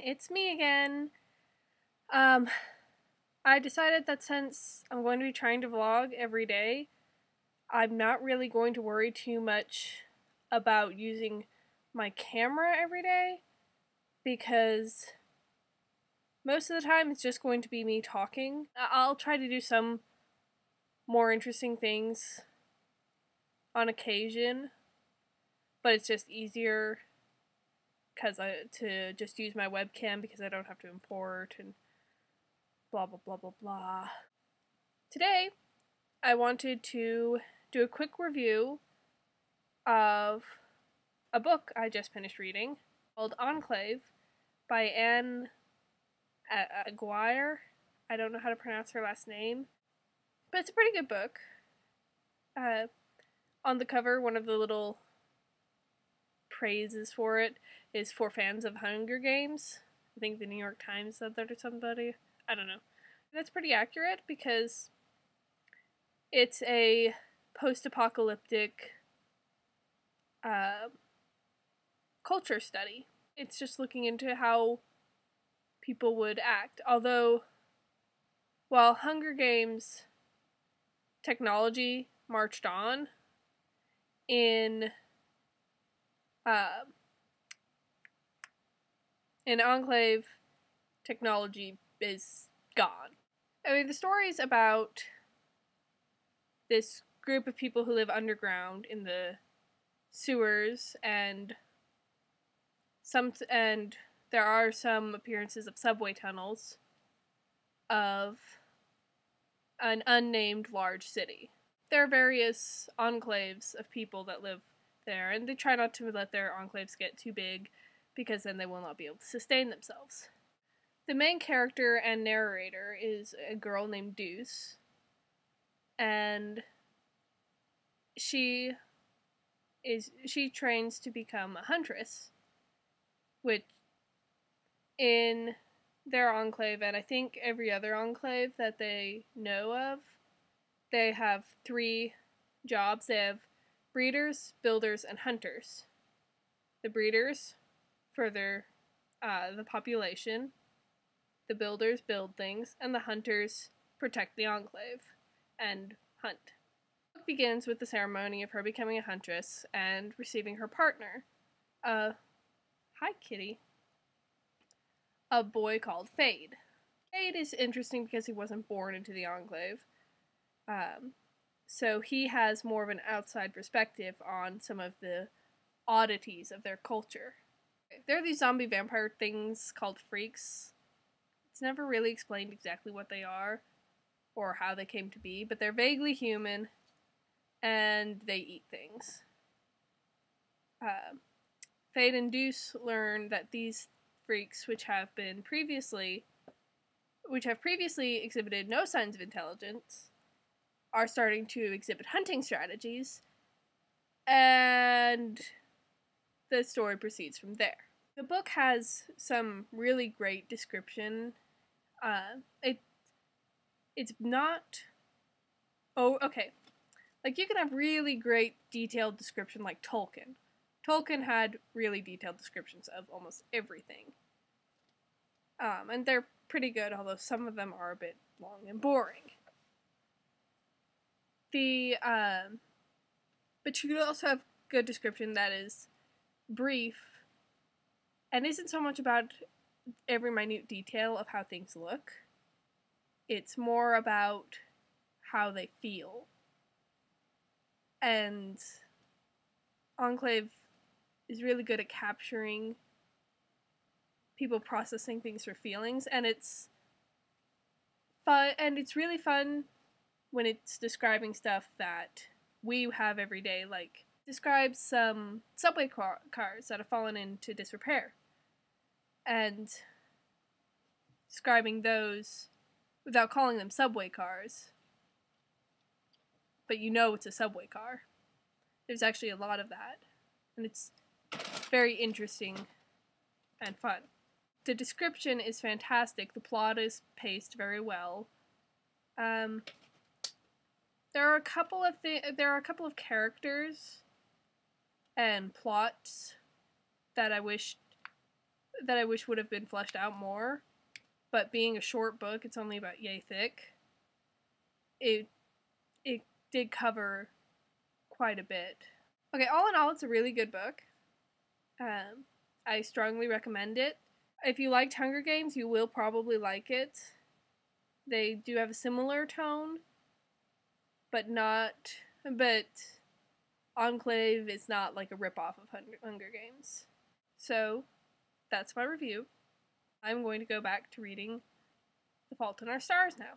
it's me again. I decided that since I'm going to be trying to vlog every day, I'm not really going to worry too much about using my camera every day, because most of the time it's just going to be me talking. I'll try to do some more interesting things on occasion, but it's just easier to just use my webcam because I don't have to import and blah blah blah blah blah. Today, I wanted to do a quick review of a book I just finished reading called Enclave by Anne Aguirre. I don't know how to pronounce her last name, but it's a pretty good book. On the cover, one of the little praises for it is for fans of Hunger Games. I think the New York Times said that or somebody. I don't know. That's pretty accurate because it's a post-apocalyptic culture study. It's just looking into how people would act. Although, while Hunger Games technology marched on, in Enclave, technology is gone. I mean, the story's about this group of people who live underground in the sewers, and there are some appearances of subway tunnels of an unnamed large city. There are various enclaves of people that live there, and they try not to let their enclaves get too big, because then they will not be able to sustain themselves. The main character and narrator is a girl named Deuce, and she trains to become a huntress, which in their enclave, and I think every other enclave that they know of, they have 3 jobs. They have breeders, builders, and hunters. The breeders further the population, the builders build things, and the hunters protect the enclave and hunt. The book begins with the ceremony of her becoming a huntress and receiving her partner, hi kitty, a boy called Fade. Fade is interesting because he wasn't born into the enclave, so he has more of an outside perspective on some of the oddities of their culture. There are these zombie vampire things called freaks. It's never really explained exactly what they are or how they came to be, but they're vaguely human and they eat things. Fade and Deuce learn that these freaks, which have previously exhibited no signs of intelligence, are starting to exhibit hunting strategies, and the story proceeds from there. The book has some really great description. It's not... Oh, okay. Like, you can have really great detailed description like Tolkien. Tolkien had really detailed descriptions of almost everything. And they're pretty good, although some of them are a bit long and boring. But you can also have good description that is brief and isn't so much about every minute detail of how things look. It's more about how they feel. And Enclave is really good at capturing people processing things for feelings, and it's fun, and it's really fun when it's describing stuff that we have every day, like describes some subway cars that have fallen into disrepair, and describing those without calling them subway cars, but you know it's a subway car. There's actually a lot of that, and it's very interesting and fun. The description is fantastic. The plot is paced very well. There are a couple of characters and plots that I wish that I wish would have been fleshed out more. But being a short book, it's only about yay thick. It did cover quite a bit. Okay, all in all, it's a really good book. I strongly recommend it. If you liked Hunger Games, you will probably like it. They do have a similar tone, but Enclave is not like a ripoff of Hunger Games. So, that's my review. I'm going to go back to reading The Fault in Our Stars now.